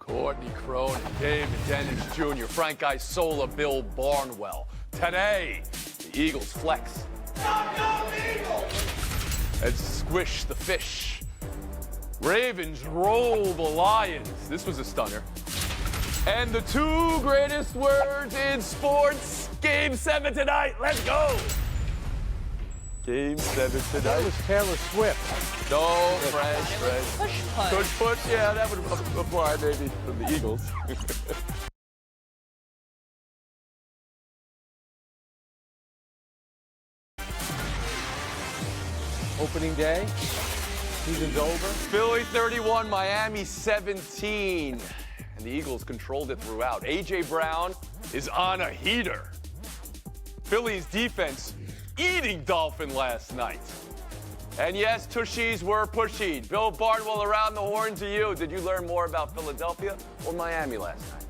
Courtney Cronin, David Dennis Jr., Frank Isola, Bill Barnwell. Today, the Eagles flex. Go Eagles! And squish the fish. Ravens roll the Lions. This was a stunner. And the two greatest words in sports, Game 7 tonight. Let's go! Game 7 tonight. That was Taylor Swift. No, Fred. Push. Yeah, that would apply maybe from the Eagles. Opening day. Season's over. Philly 31, Miami 17. And the Eagles controlled it throughout. A.J. Brown is on a heater. Philly's defense eating Dolphin last night. And yes, tushies were pushy. Bill Barnwell, around the horn to you. Did you learn more about Philadelphia or Miami last night?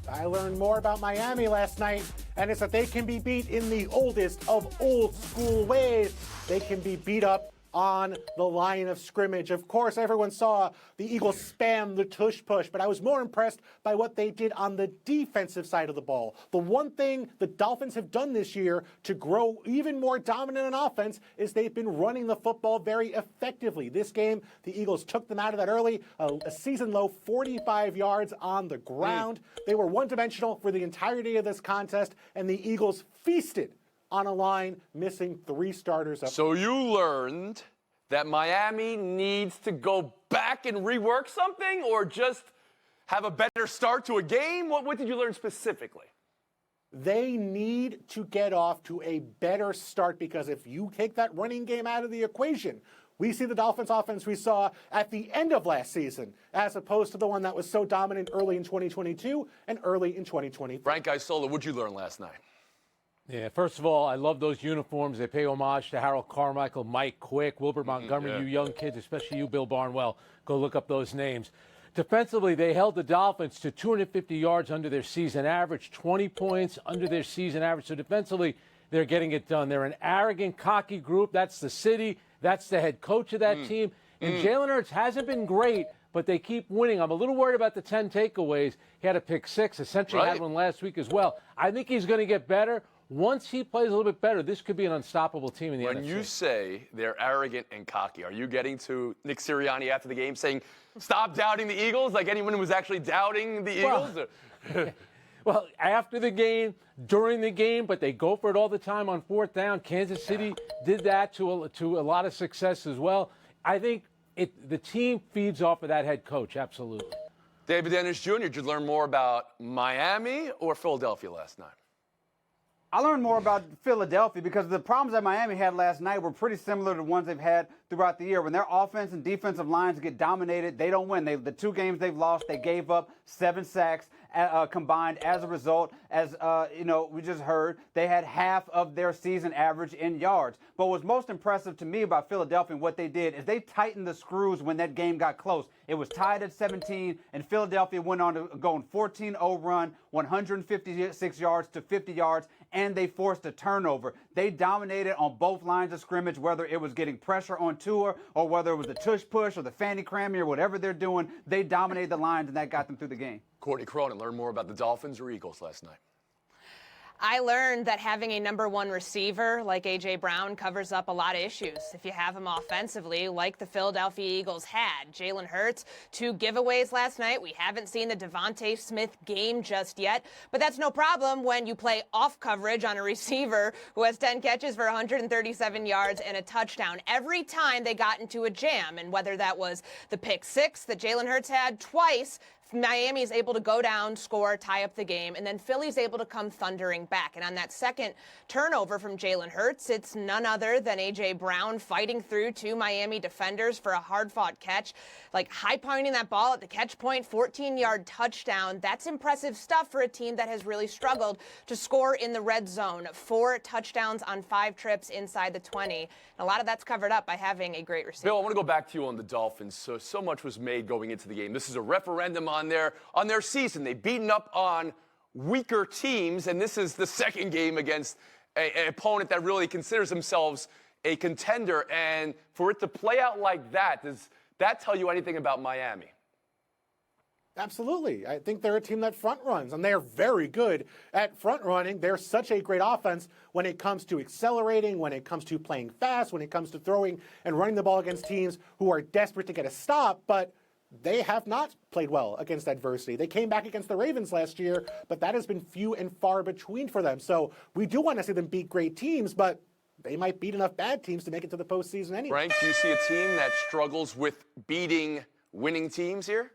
I learned more about Miami last night, and it's that they can be beat in the oldest of old school ways. They can be beat up on the line of scrimmage. Of course, everyone saw the Eagles spam the tush push, but I was more impressed by what they did on the defensive side of the ball. The one thing the Dolphins have done this year to grow even more dominant on offense is they've been running the football very effectively. This game, the Eagles took them out of that early, a season-low 45 yards on the ground. They were one-dimensional for the entirety of this contest, and the Eagles feasted on a line missing three starters. So you learned that Miami needs to go back and rework something or just have a better start to a game? What did you learn specifically? They need to get off to a better start, because if you take that running game out of the equation, we see the Dolphins offense we saw at the end of last season, as opposed to the one that was so dominant early in 2022 and early in 2023. Frank Isola, what did you learn last night? Yeah, first of all, I love those uniforms. They pay homage to Harold Carmichael, Mike Quick, Wilbert Montgomery, You young kids, especially you, Bill Barnwell. Go look up those names. Defensively, they held the Dolphins to 250 yards under their season average, 20 points under their season average. So defensively, they're getting it done. They're an arrogant, cocky group. That's the city. That's the head coach of that team. And Jalen Hurts hasn't been great, but they keep winning. I'm a little worried about the 10 takeaways. He had a pick six, essentially had one last week as well. I think he's going to get better. Once he plays a little bit better, this could be an unstoppable team in the NFC. When you say they're arrogant and cocky, are you getting to Nick Sirianni after the game saying, stop doubting the Eagles, like anyone was actually doubting the Eagles? Well, after the game, during the game, but they go for it all the time on fourth down. Kansas City did that to a lot of success as well. I think the team feeds off of that head coach, absolutely. David Dennis Jr., did you learn more about Miami or Philadelphia last night? I learned more about Philadelphia because the problems that Miami had last night were pretty similar to the ones they've had throughout the year. When their offense and defensive lines get dominated, they don't win. The two games they've lost, they gave up 7 sacks combined. As a result, as we just heard, they had half of their season average in yards. But what's most impressive to me about Philadelphia and what they did is they tightened the screws when that game got close. It was tied at 17, and Philadelphia went on to go on 14-0 run, 156 yards to 50 yards, and they forced a turnover. They dominated on both lines of scrimmage, whether it was getting pressure on Tua or whether it was the tush push or the fanny crammy or whatever they're doing. They dominated the lines, and that got them through the game. Courtney Cronin, learn more about the Dolphins or Eagles last night? I learned that having a number one receiver like A.J. Brown covers up a lot of issues if you have him offensively, like the Philadelphia Eagles had. Jalen Hurts, 2 giveaways last night. We haven't seen the Devontae Smith game just yet, but that's no problem when you play off coverage on a receiver who has 10 catches for 137 yards and a touchdown every time they got into a jam. And whether that was the pick six that Jalen Hurts had twice, Miami is able to go down, score, tie up the game, and then Philly's able to come thundering back. And on that second turnover from Jalen Hurts, it's none other than A.J. Brown fighting through 2 Miami defenders for a hard-fought catch, like high-pointing that ball at the catch point, 14-yard touchdown. That's impressive stuff for a team that has really struggled to score in the red zone. 4 touchdowns on 5 trips inside the 20. And a lot of that's covered up by having a great receiver. Bill, I want to go back to you on the Dolphins. So much was made going into the game. This is a referendum on their season. They've beaten up on weaker teams, and this is the second game against an opponent that really considers themselves a contender. And for it to play out like that, does that tell you anything about Miami? Absolutely. I think they're a team that front runs, and they are very good at front running. They're such a great offense when it comes to accelerating, when it comes to playing fast, when it comes to throwing and running the ball against teams who are desperate to get a stop, but they have not played well against adversity. They came back against the Ravens last year, but that has been few and far between for them. So we do want to see them beat great teams, but they might beat enough bad teams to make it to the postseason anyway. Frank, do you see a team that struggles with beating winning teams here?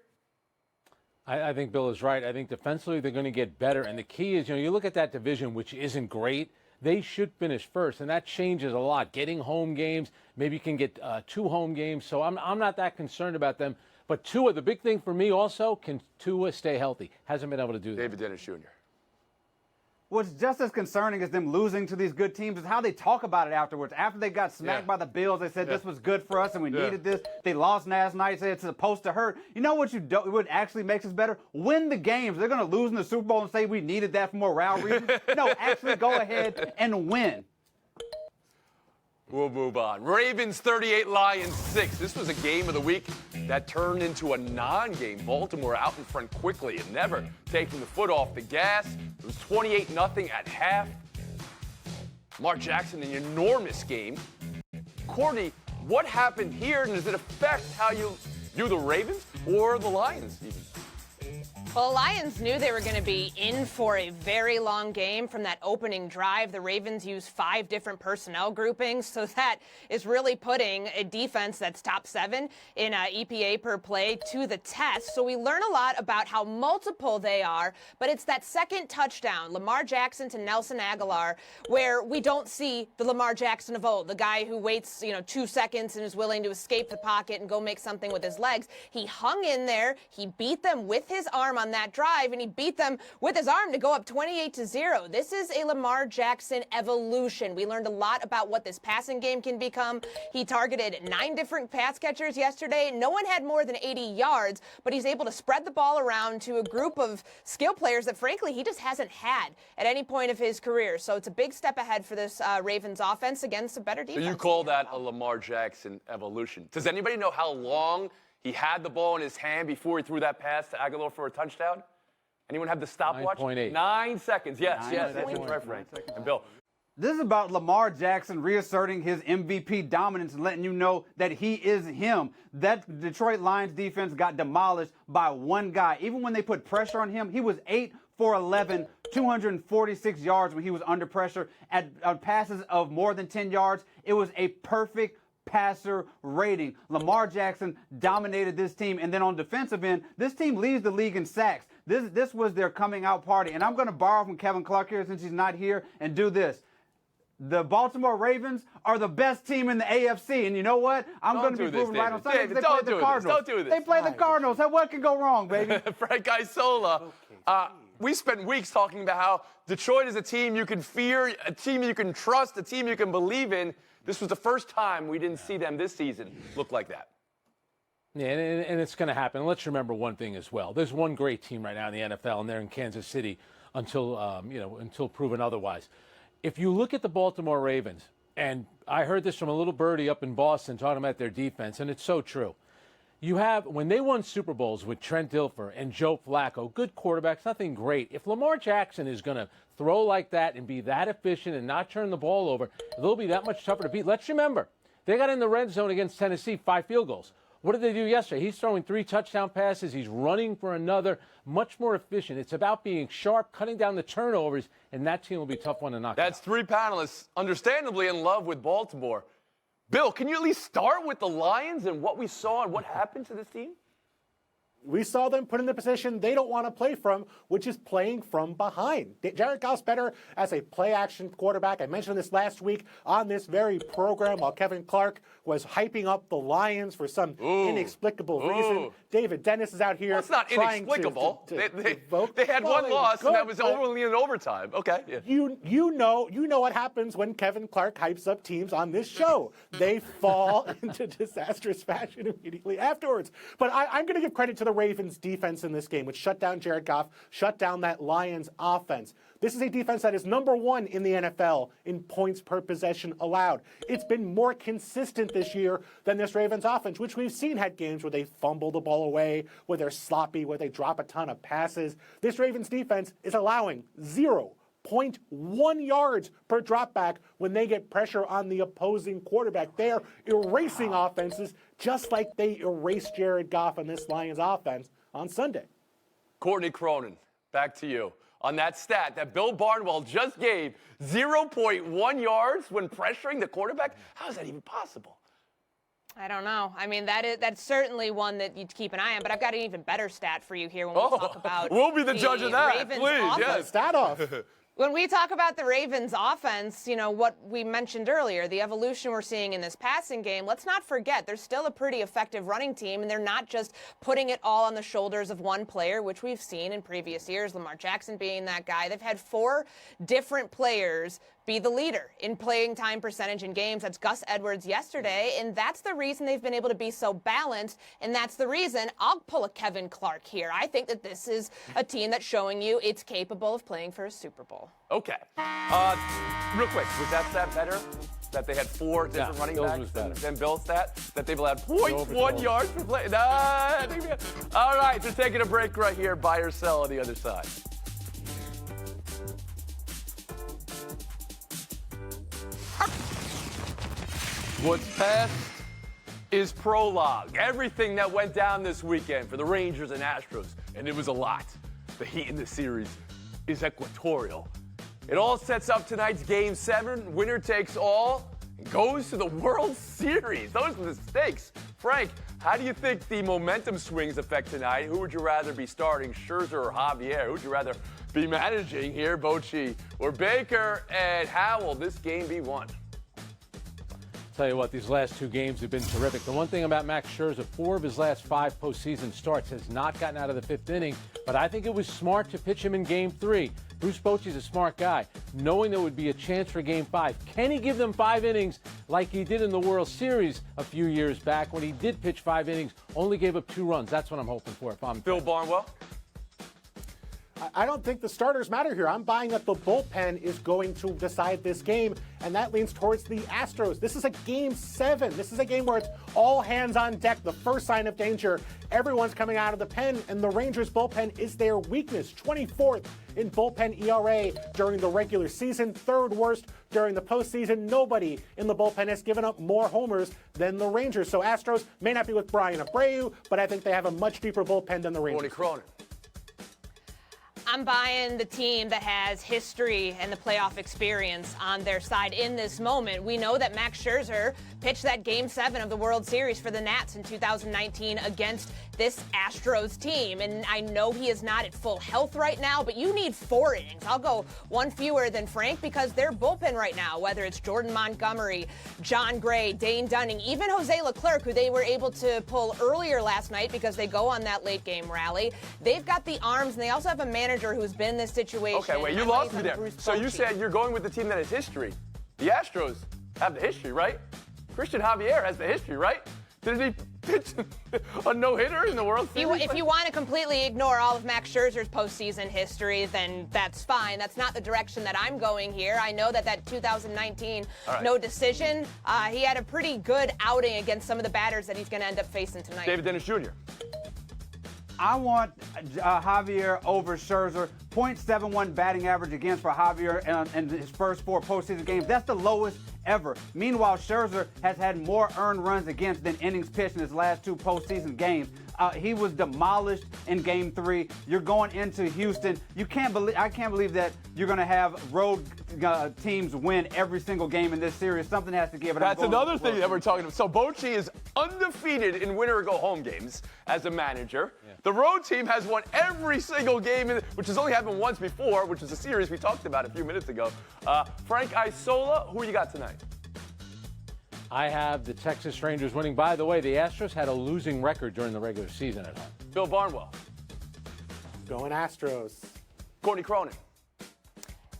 I think Bill is right. I think defensively they're going to get better. And the key is, you look at that division, which isn't great. They should finish first, and that changes a lot. Getting home games, maybe you can get 2 home games. So I'm not that concerned about them. But Tua, the big thing for me also, can Tua stay healthy? Hasn't been able to do that. David Dennis Jr. What's just as concerning as them losing to these good teams is how they talk about it afterwards. After they got smacked by the Bills, they said this was good for us and we needed this. They lost last night, said it's supposed to hurt. You know what actually makes us better? Win the games. They're going to lose in the Super Bowl and say we needed that for morale reasons. No, actually go ahead and win. We'll move on. Ravens 38, Lions 6. This was a game of the week that turned into a non-game. Baltimore out in front quickly and never taking the foot off the gas. It was 28-0 at half. Lamar Jackson, an enormous game. Courtney, what happened here, and does it affect how you view the Ravens or the Lions even? Well, the Lions knew they were going to be in for a very long game from that opening drive. The Ravens used 5 different personnel groupings, so that is really putting a defense that's top 7 in EPA per play to the test. So we learn a lot about how multiple they are, but it's that second touchdown, Lamar Jackson to Nelson Aguilar, where we don't see the Lamar Jackson of old, the guy who waits, 2 seconds and is willing to escape the pocket and go make something with his legs. He hung in there. He beat them with his arm on that drive, and he beat them with his arm to go up 28-0. This is a Lamar Jackson evolution. We learned a lot about what this passing game can become. He targeted 9 different pass catchers yesterday. No one had more than 80 yards, but he's able to spread the ball around to a group of skill players that, frankly, he just hasn't had at any point of his career. So it's a big step ahead for this Ravens offense against a better defense. So you call that a Lamar Jackson evolution. Does anybody know how long he had the ball in his hand before he threw that pass to Aguilar for a touchdown? Anyone have the stopwatch? 9.8. 9 seconds. Yes. That's right, Frank. And Bill. This is about Lamar Jackson reasserting his MVP dominance and letting you know that he is him. That Detroit Lions defense got demolished by one guy. Even when they put pressure on him, he was 8 for 11, 246 yards when he was under pressure. At passes of more than 10 yards, it was a perfect passer rating. Lamar Jackson dominated this team. And then on defensive end, this team leads the league in sacks. This was their coming out party. And I'm going to borrow from Kevin Clark here since he's not here and do this. The Baltimore Ravens are the best team in the AFC. And you know what? I'm going to be proven right on Sunday because they play the Cardinals. Don't do this. They play the Cardinals. What can go wrong, baby? Frank Isola. We spent weeks talking about how Detroit is a team you can fear, a team you can trust, a team you can believe in. This was the first time we didn't see them this season look like that. Yeah, and it's going to happen. Let's remember one thing as well. There's one great team right now in the NFL, and they're in Kansas City until proven otherwise. If you look at the Baltimore Ravens, and I heard this from a little birdie up in Boston talking about their defense, and it's so true. When they won Super Bowls with Trent Dilfer and Joe Flacco, good quarterbacks, nothing great. If Lamar Jackson is going to throw like that and be that efficient and not turn the ball over, they'll be that much tougher to beat. Let's remember, they got in the red zone against Tennessee, 5 field goals. What did they do yesterday? He's throwing 3 touchdown passes. He's running for another, much more efficient. It's about being sharp, cutting down the turnovers, and that team will be a tough one to knock out. That's 3 panelists, understandably in love with Baltimore. Bill, can you at least start with the Lions and what we saw and what happened to this team? We saw them put in the position they don't want to play from, which is playing from behind. Jared Goff's better as a play-action quarterback. I mentioned this last week on this very program while Kevin Clark was hyping up the Lions for some inexplicable reason. David Dennis is out here. Well, it's not inexplicable. They had one loss, and that was only in overtime. Okay. Yeah. You know what happens when Kevin Clark hypes up teams on this show. They fall into disastrous fashion immediately afterwards. But I'm going to give credit to the Ravens defense in this game, which shut down Jared Goff, shut down that Lions offense. This is a defense that is number 1 in the NFL in points per possession allowed. It's been more consistent this year than this Ravens offense, which we've seen had games where they fumble the ball away, where they're sloppy, where they drop a ton of passes. This Ravens defense is allowing 0.1 yards per dropback when they get pressure on the opposing quarterback. They're erasing offenses just like they erased Jared Goff on this Lions offense on Sunday. Courtney Cronin, back to you. On that stat that Bill Barnwell just gave, 0.1 yards when pressuring the quarterback? How is that even possible? I don't know. I mean, that's certainly one that you'd keep an eye on, but I've got an even better stat for you here when we talk about we'll be the judge of that, Ravens please. offense. Yes. Stat off. When we talk about the Ravens offense, you know, what we mentioned earlier, the evolution we're seeing in this passing game, let's not forget they're still a pretty effective running team, and they're not just putting it all on the shoulders of one player, which we've seen in previous years, Lamar Jackson being that guy. They've had 4 different players be the leader in playing time percentage in games. That's Gus Edwards yesterday, and that's the reason they've been able to be so balanced, and that's the reason I'll pull a Kevin Clark here. I think that this is a team that's showing you it's capable of playing for a Super Bowl. Okay. Real quick, was that stat better? That they had 4 different running backs than Bill's stat? That they've allowed 0.1 yards per play? All right, they're taking a break right here. Buy or sell on the other side. What's past is prologue. Everything that went down this weekend for the Rangers and Astros, and it was a lot. The heat in this series is equatorial. It all sets up tonight's Game 7. Winner takes all and goes to the World Series. Those are the stakes. Frank, how do you think the momentum swings affect tonight? Who would you rather be starting, Scherzer or Javier? Who would you rather be managing here, Bochy or Baker? And how will this game be won? Tell you what, these last 2 games have been terrific. The one thing about Max Scherzer, 4 of his last 5 postseason starts has not gotten out of the 5th inning, but I think it was smart to pitch him in Game 3. Bruce Bochy's a smart guy, knowing there would be a chance for Game 5. Can he give them 5 innings like he did in the World Series a few years back when he did pitch 5 innings, only gave up 2 runs? That's what I'm hoping for if I'm Bill Barnwell. I don't think the starters matter here. I'm buying that the bullpen is going to decide this game, and that leans towards the Astros. This is a Game 7. This is a game where it's all hands on deck. The first sign of danger, everyone's coming out of the pen, and the Rangers' bullpen is their weakness. 24th in bullpen ERA during the regular season, 3rd worst during the postseason. Nobody in the bullpen has given up more homers than the Rangers. So Astros may not be with Brian Abreu, but I think they have a much deeper bullpen than the Rangers. Cronin. I'm buying the team that has history and the playoff experience on their side in this moment. We know that Max Scherzer pitched that Game 7 of the World Series for the Nats in 2019 against this Astros team. And I know he is not at full health right now, but you need 4 innings. I'll go 1 fewer than Frank because their bullpen right now, whether it's Jordan Montgomery, John Gray, Dane Dunning, even Jose Leclerc, who they were able to pull earlier last night because they go on that late game rally. They've got the arms, and they also have a manager who's been in this situation. Okay, wait, you lost me there. So you said you're going with the team that has history. The Astros have the history, right? Christian Javier has the history, right? Didn't he pitch a no-hitter in the World Series? If you want to completely ignore all of Max Scherzer's postseason history, then that's fine. That's not the direction that I'm going here. I know that 2019 no decision, he had a pretty good outing against some of the batters that he's going to end up facing tonight. David Dennis Jr. I want Javier over Scherzer. .71 batting average against for Javier in his first 4 postseason games. That's the lowest ever. Meanwhile, Scherzer has had more earned runs against than innings pitched in his last 2 postseason games. He was demolished in Game 3. You're going into Houston. I can't believe that you're going to have road teams win every single game in this series. Something has to give. That's another thing that we're talking about. So Bochy is undefeated in winner-go-home games as a manager. Yeah. The road team has won every single game, which has only happened once before, which is a series we talked about a few minutes ago. Frank Isola, who you got tonight? I have the Texas Rangers winning. By the way, the Astros had a losing record during the regular season at home. Bill Barnwell. Going Astros. Courtney Cronin.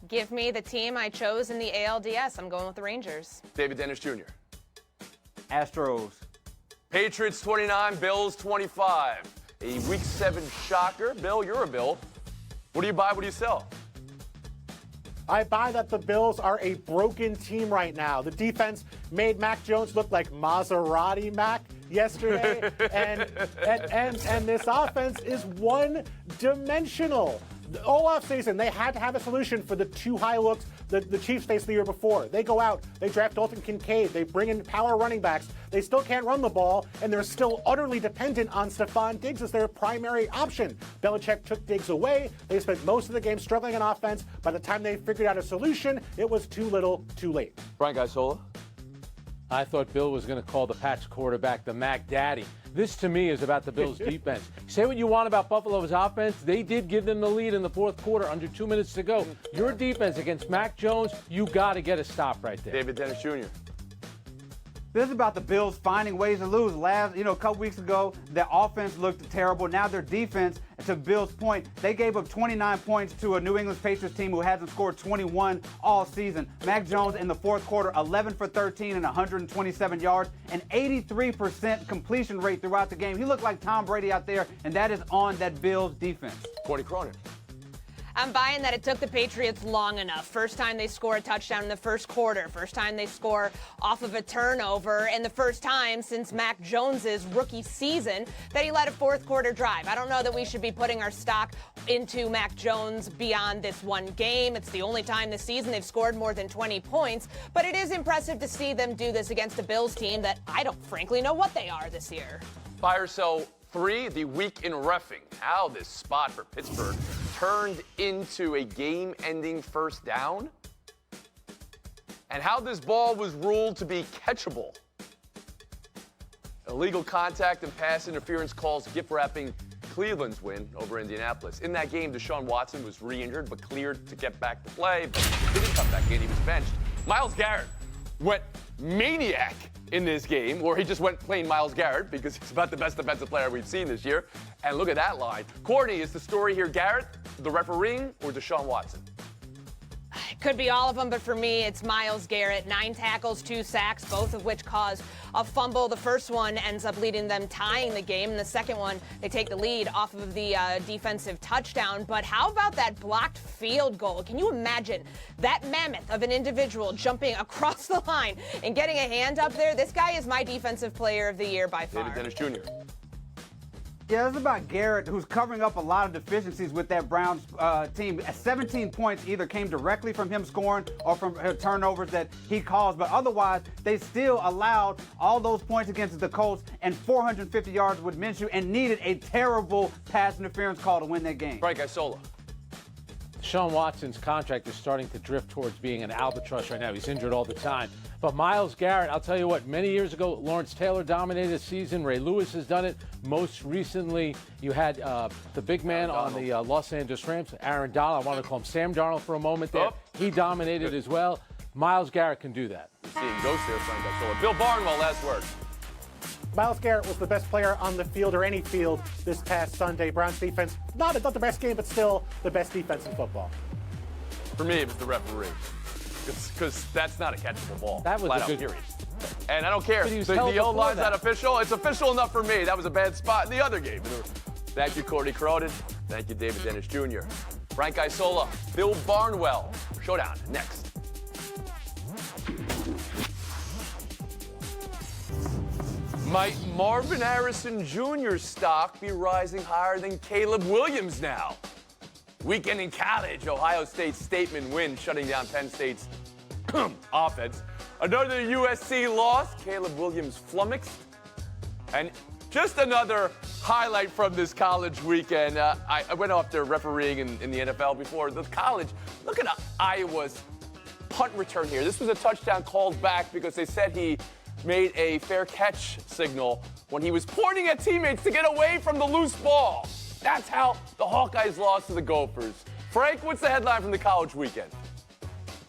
Give me the team I chose in the ALDS. I'm going with the Rangers. David Dennis Jr. Astros. Patriots 29, Bills 25. a Week 7 shocker. Bill, you're a Bill. What do you buy? What do you sell? I buy that the Bills are a broken team right now. The defense made Mac Jones look like Maserati Mac yesterday, and this offense is one-dimensional. All offseason, they had to have a solution for the two high looks the Chiefs faced the year before. They go out, they draft Dalton Kincaid, they bring in power running backs. They still can't run the ball, and they're still utterly dependent on Stephon Diggs as their primary option. Belichick took Diggs away. They spent most of the game struggling on offense. By the time they figured out a solution, it was too little, too late. Frank Isola? I thought Bill was going to call the Pats quarterback the Mac Daddy. This, to me, is about the Bills' defense. Say what you want about Buffalo's offense. They did give them the lead in the fourth quarter, under 2 minutes to go. Your defense against Mac Jones, you got to get a stop right there. David Dennis Jr. This is about the Bills finding ways to lose. A couple weeks ago, their offense looked terrible. Now their defense, to Bill's point, they gave up 29 points to a New England Patriots team who hasn't scored 21 all season. Mac Jones in the fourth quarter, 11 for 13 and 127 yards, an 83% completion rate throughout the game. He looked like Tom Brady out there, and that is on that Bills defense. Courtney Cronin. I'm buying that it took the Patriots long enough. First time they score a touchdown in the first quarter. First time they score off of a turnover. And the first time since Mac Jones's rookie season that he led a fourth quarter drive. I don't know that we should be putting our stock into Mac Jones beyond this one game. It's the only time this season they've scored more than 20 points. But it is impressive to see them do this against a Bills team that I don't frankly know what they are this year. Buy or sell 3, the week in reffing. How this spot for Pittsburgh turned into a game-ending first down, and how this ball was ruled to be catchable. Illegal contact and pass interference calls gift-wrapping Cleveland's win over Indianapolis. In that game, Deshaun Watson was re-injured but cleared to get back to play, but he didn't come back in. He was benched. Myles Garrett went maniac in this game, or he just went plain Myles Garrett because he's about the best defensive player we've seen this year. And look at that line. Courtney, is the story here Garrett, the refereeing, or Deshaun Watson? It could be all of them, but for me, it's Myles Garrett. 9 tackles, 2 sacks, both of which caused a fumble. The first one ends up leading them tying the game, and the second one, they take the lead off of the defensive touchdown. But how about that blocked field goal? Can you imagine that mammoth of an individual jumping across the line and getting a hand up there? This guy is my defensive player of the year by far. David Dennis Jr. Yeah, it's about Garrett, who's covering up a lot of deficiencies with that Browns team. 17 points either came directly from him scoring or from turnovers that he caused, but otherwise, they still allowed all those points against the Colts and 450 yards with Minshew and needed a terrible pass interference call to win that game. Frank Isola. Deshaun Watson's contract is starting to drift towards being an albatross right now. He's injured all the time. But Myles Garrett, I'll tell you what, many years ago, Lawrence Taylor dominated the season. Ray Lewis has done it. Most recently, you had the big man on the Los Angeles Rams, Aaron Donald. I want to call him Sam Darnold for a moment there. He dominated as well. Myles Garrett can do that. Seeing ghosts there, Frank Isola. Bill Barnwell, last word. Myles Garrett was the best player on the field or any field this past Sunday. Browns defense, not the best game, but still the best defense in football. For me, it was the referee. Because that's not a catchable ball. That was flat a out, good period. And I don't care. But he was The held yellow before line's that. not official. It's official enough for me. That was a bad spot in the other game. Thank you, Courtney Cronin. Thank you, David Dennis Jr. Frank Isola, Bill Barnwell. Showdown next. Might Marvin Harrison Jr.'s stock be rising higher than Caleb Williams now? Weekend in college, Ohio State's statement win, shutting down Penn State's offense. Another USC loss, Caleb Williams flummoxed. And just another highlight from this college weekend. I went off their refereeing in the NFL before. The college, look at Iowa's punt return here. This was a touchdown called back because they said he made a fair catch signal when he was pointing at teammates to get away from the loose ball. That's how the Hawkeyes lost to the Gophers. Frank, what's the headline from the college weekend?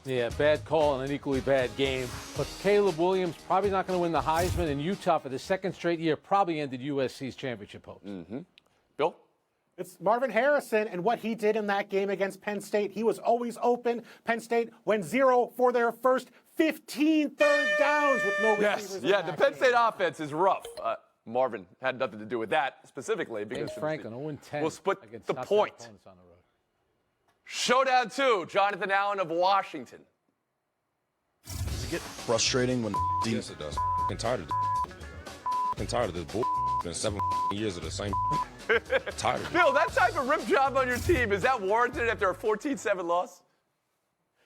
Yeah, bad call and an equally bad game. But Caleb Williams probably not going to win the Heisman, and Utah for the second straight year probably ended USC's championship hopes. Bill? It's Marvin Harrison and what he did in that game against Penn State. He was always open. Penn State went 0 for their first 15 third downs with no receivers. Yes, yeah, the Penn State offense is rough. Marvin had nothing to do with that specifically James because Franklin, 0-10. we'll split against the outside point. opponents on the road. Showdown 2, Jonathan Allen of Washington. Does it get frustrating when Yes, it does. I'm tired of tired of this bull. Been 7 years of the same. Tired of it. Bill, that type of rip job on your team, is that warranted after a 14-7 loss?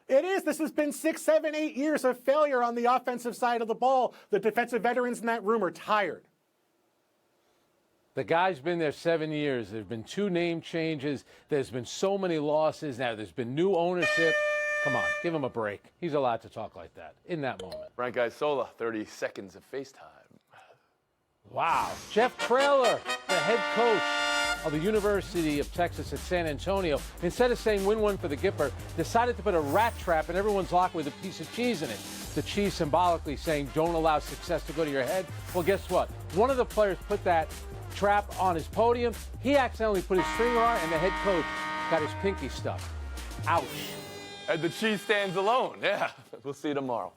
It is. This has been 6, 7, 8 years of failure on the offensive side of the ball. The defensive veterans in that room are tired. The guy's been there 7 years. There have been 2 name changes. There's been so many losses. Now there's been new ownership. Come on, give him a break. He's allowed to talk like that in that moment. Frank Isola, 30 seconds of FaceTime. Wow. Jeff Traylor, the head coach of the University of Texas at San Antonio, instead of saying win one for the Gipper, decided to put a rat trap in everyone's locker with a piece of cheese in it. The cheese symbolically saying don't allow success to go to your head. Well, guess what? One of the players put that trap on his podium. He accidentally put his finger on it, and the head coach got his pinky stuck. Ouch. And the cheese stands alone. Yeah, we'll see you tomorrow.